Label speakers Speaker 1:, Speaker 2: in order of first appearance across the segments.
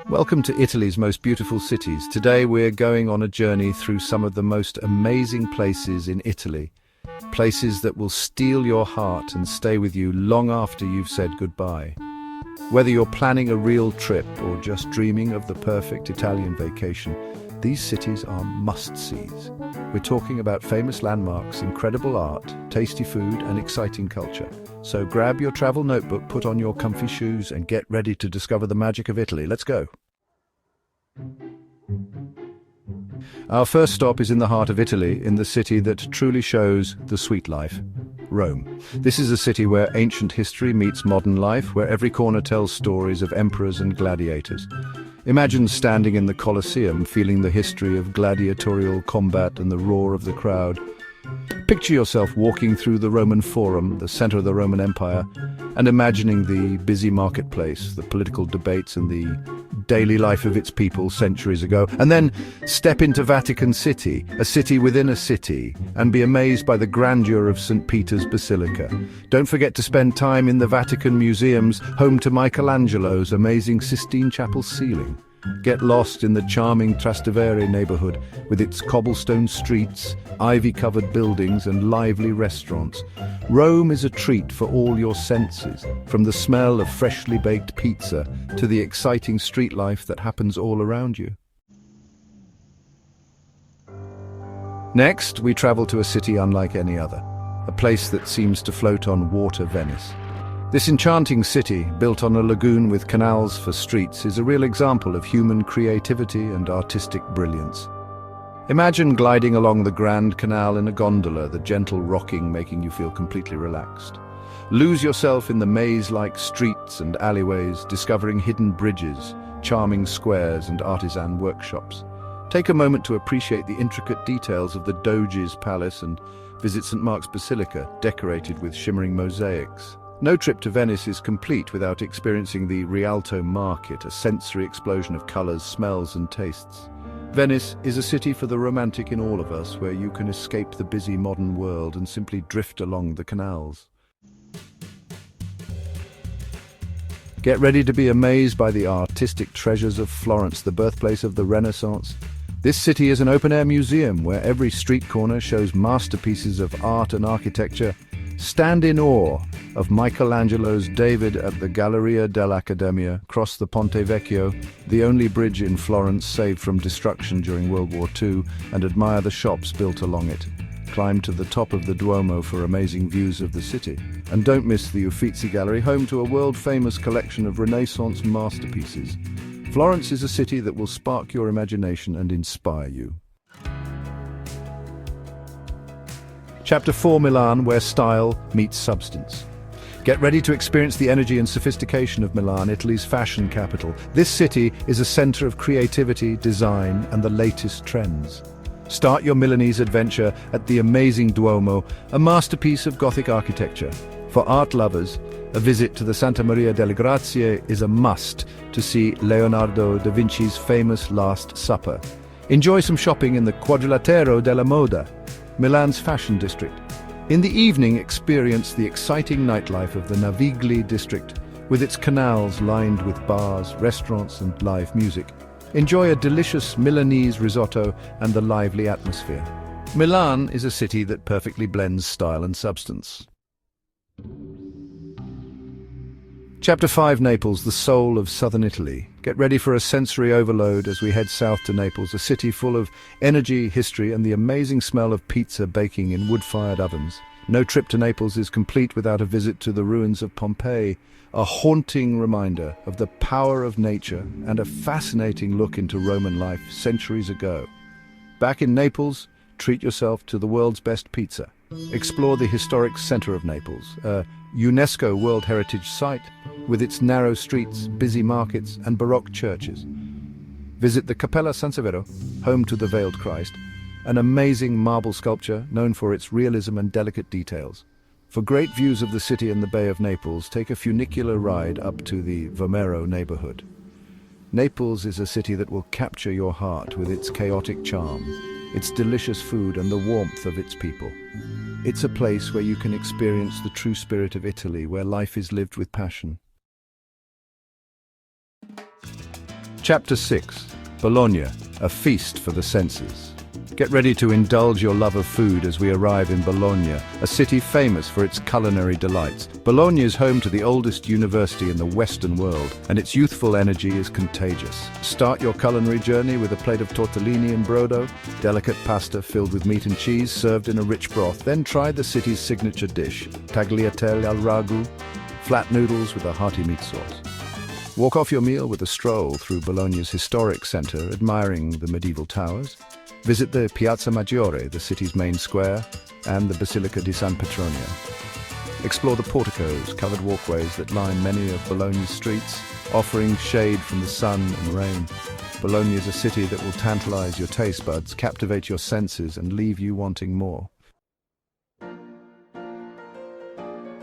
Speaker 1: Welcome to Italy's most beautiful cities. Today we're going on a journey through some of the most amazing places in Italy. Places that will steal your heart and stay with you long after you've said goodbye. Whether you're planning a real trip or just dreaming of the perfect Italian vacation, these cities are must-sees. We're talking about famous landmarks, incredible art, tasty food, and exciting culture. So grab your travel notebook, put on your comfy shoes, and get ready to discover the magic of Italy. Let's go. Our first stop is in the heart of Italy, in the city that truly shows the sweet life, Rome. This is a city where ancient history meets modern life, where every corner tells stories of emperors and gladiators. Imagine standing in the Colosseum, feeling the history of gladiatorial combat and the roar of the crowd. Picture yourself walking through the Roman Forum, the center of the Roman Empire, and imagining the busy marketplace, the political debates and the daily life of its people centuries ago. And then step into Vatican City, a city within a city, and be amazed by the grandeur of St. Peter's Basilica. Don't forget to spend time in the Vatican museums, home to Michelangelo's amazing Sistine Chapel ceiling. Get lost in the charming Trastevere neighborhood with its cobblestone streets, ivy-covered buildings and lively restaurants. Rome is a treat for all your senses, from the smell of freshly baked pizza to the exciting street life that happens all around you. Next, we travel to a city unlike any other, a place that seems to float on water, Venice. This enchanting city, built on a lagoon with canals for streets, is a real example of human creativity and artistic brilliance. Imagine gliding along the Grand Canal in a gondola, the gentle rocking making you feel completely relaxed. Lose yourself in the maze-like streets and alleyways, discovering hidden bridges, charming squares and artisan workshops. Take a moment to appreciate the intricate details of the Doge's palace and visit St. Mark's Basilica, decorated with shimmering mosaics. No trip to Venice is complete without experiencing the Rialto market, a sensory explosion of colors, smells and tastes. Venice is a city for the romantic in all of us, where you can escape the busy modern world and simply drift along the canals. Get ready to be amazed by the artistic treasures of Florence, the birthplace of the Renaissance. This city is an open-air museum where every street corner shows masterpieces of art and architecture. Stand in awe of Michelangelo's David at the Galleria dell'Accademia, cross the Ponte Vecchio, the only bridge in Florence saved from destruction during World War II, and admire the shops built along it. Climb to the top of the Duomo for amazing views of the city. And don't miss the Uffizi Gallery, home to a world-famous collection of Renaissance masterpieces. Florence is a city that will spark your imagination and inspire you. Chapter 4, Milan, where style meets substance. Get ready to experience the energy and sophistication of Milan, Italy's fashion capital. This city is a center of creativity, design, and the latest trends. Start your Milanese adventure at the amazing Duomo, a masterpiece of Gothic architecture. For art lovers, a visit to the Santa Maria delle Grazie is a must to see Leonardo da Vinci's famous Last Supper. Enjoy some shopping in the Quadrilatero della Moda, Milan's fashion district. In the evening, experience the exciting nightlife of the Navigli district, with its canals lined with bars, restaurants and live music. Enjoy a delicious Milanese risotto and the lively atmosphere. Milan is a city that perfectly blends style and substance. Chapter 5, Naples, the soul of southern Italy. Get ready for a sensory overload as we head south to Naples, a city full of energy, history, and the amazing smell of pizza baking in wood-fired ovens. No trip to Naples is complete without a visit to the ruins of Pompeii, a haunting reminder of the power of nature and a fascinating look into Roman life centuries ago. Back in Naples, treat yourself to the world's best pizza. Explore the historic center of Naples, a UNESCO World Heritage Site with its narrow streets, busy markets and Baroque churches. Visit the Cappella San Severo, home to the Veiled Christ, an amazing marble sculpture known for its realism and delicate details. For great views of the city and the Bay of Naples, take a funicular ride up to the Vomero neighborhood. Naples is a city that will capture your heart with its chaotic charm, its delicious food and the warmth of its people. It's a place where you can experience the true spirit of Italy, where life is lived with passion. Chapter 6. Bologna, a feast for the senses. Get ready to indulge your love of food as we arrive in Bologna, a city famous for its culinary delights. Bologna is home to the oldest university in the Western world, and its youthful energy is contagious. Start your culinary journey with a plate of tortellini in brodo, delicate pasta filled with meat and cheese served in a rich broth. Then try the city's signature dish, tagliatelle al ragu, flat noodles with a hearty meat sauce. Walk off your meal with a stroll through Bologna's historic centre, admiring the medieval towers. Visit the Piazza Maggiore, the city's main square, and the Basilica di San Petronio. Explore the porticos, covered walkways that line many of Bologna's streets, offering shade from the sun and rain. Bologna is a city that will tantalize your taste buds, captivate your senses, and leave you wanting more.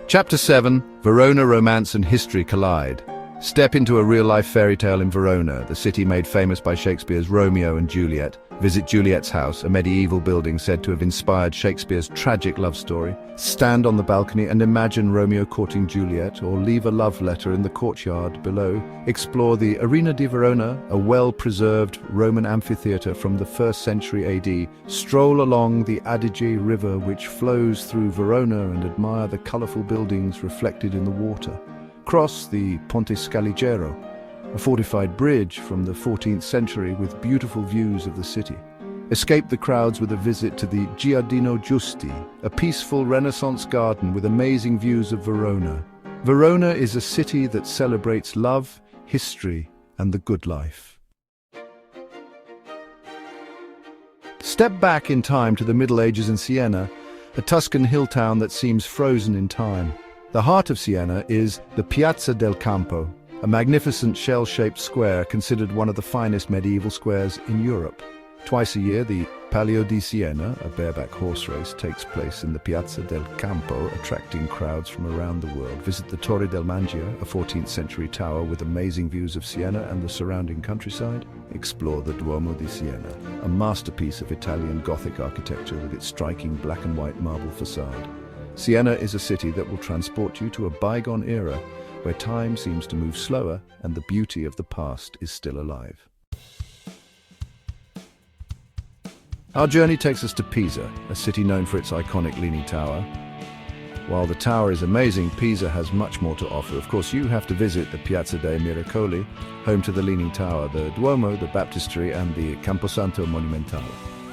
Speaker 1: Chapter 7. Verona romance and history collide. Step into a real-life fairy tale in Verona, the city made famous by Shakespeare's Romeo and Juliet. Visit Juliet's house, a medieval building said to have inspired Shakespeare's tragic love story. Stand on the balcony and imagine Romeo courting Juliet, or leave a love letter in the courtyard below. Explore the Arena di Verona, a well-preserved Roman amphitheatre from the 1st century AD. Stroll along the Adige River, which flows through Verona, and admire the colourful buildings reflected in the water. Cross the Ponte Scaligero, a fortified bridge from the 14th century with beautiful views of the city. Escape the crowds with a visit to the Giardino Giusti, a peaceful Renaissance garden with amazing views of Verona. Verona is a city that celebrates love, history, and the good life. Step back in time to the Middle Ages in Siena, a Tuscan hill town that seems frozen in time. The heart of Siena is the Piazza del Campo, a magnificent shell-shaped square considered one of the finest medieval squares in Europe. Twice a year, the Palio di Siena, a bareback horse race, takes place in the Piazza del Campo, attracting crowds from around the world. Visit the Torre del Mangia, a 14th century tower with amazing views of Siena and the surrounding countryside. Explore the Duomo di Siena, a masterpiece of Italian Gothic architecture with its striking black and white marble facade. Siena is a city that will transport you to a bygone era where time seems to move slower and the beauty of the past is still alive. Our journey takes us to Pisa, a city known for its iconic Leaning Tower. While the tower is amazing, Pisa has much more to offer. Of course, you have to visit the Piazza dei Miracoli, home to the Leaning Tower, the Duomo, the Baptistery, and the Camposanto Monumentale.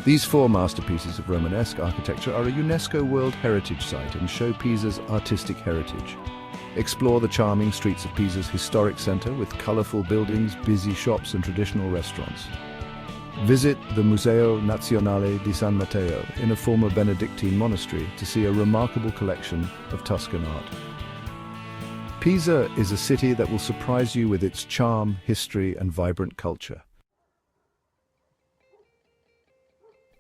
Speaker 1: These 4 masterpieces of Romanesque architecture are a UNESCO World Heritage Site and show Pisa's artistic heritage. Explore the charming streets of Pisa's historic centre with colourful buildings, busy shops and traditional restaurants. Visit the Museo Nazionale di San Matteo in a former Benedictine monastery to see a remarkable collection of Tuscan art. Pisa is a city that will surprise you with its charm, history and vibrant culture.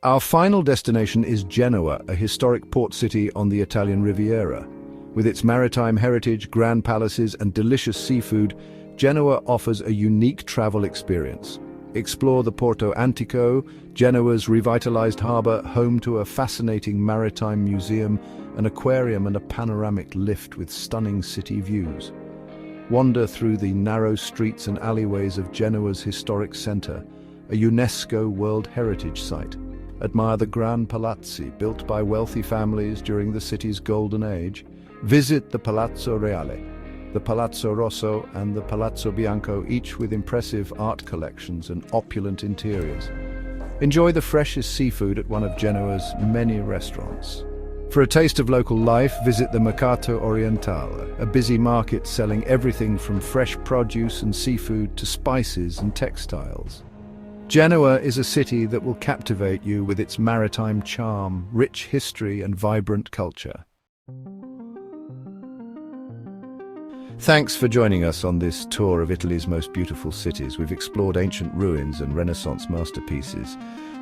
Speaker 1: Our final destination is Genoa, a historic port city on the Italian Riviera. With its maritime heritage, grand palaces, and delicious seafood, Genoa offers a unique travel experience. Explore the Porto Antico, Genoa's revitalized harbor, home to a fascinating maritime museum, an aquarium, and a panoramic lift with stunning city views. Wander through the narrow streets and alleyways of Genoa's historic center, a UNESCO World Heritage Site. Admire the Gran Palazzi, built by wealthy families during the city's golden age. Visit the Palazzo Reale, the Palazzo Rosso and the Palazzo Bianco, each with impressive art collections and opulent interiors. Enjoy the freshest seafood at one of Genoa's many restaurants. For a taste of local life, visit the Mercato Orientale, a busy market selling everything from fresh produce and seafood to spices and textiles. Genoa is a city that will captivate you with its maritime charm, rich history and vibrant culture. Thanks for joining us on this tour of Italy's most beautiful cities. We've explored ancient ruins and Renaissance masterpieces,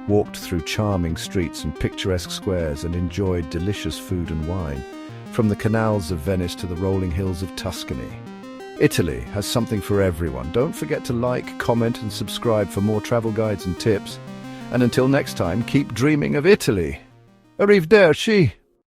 Speaker 1: walked through charming streets and picturesque squares, and enjoyed delicious food and wine, from the canals of Venice to the rolling hills of Tuscany. Italy has something for everyone. Don't forget to like, comment and subscribe for more travel guides and tips. And until next time, keep dreaming of Italy. Arrivederci!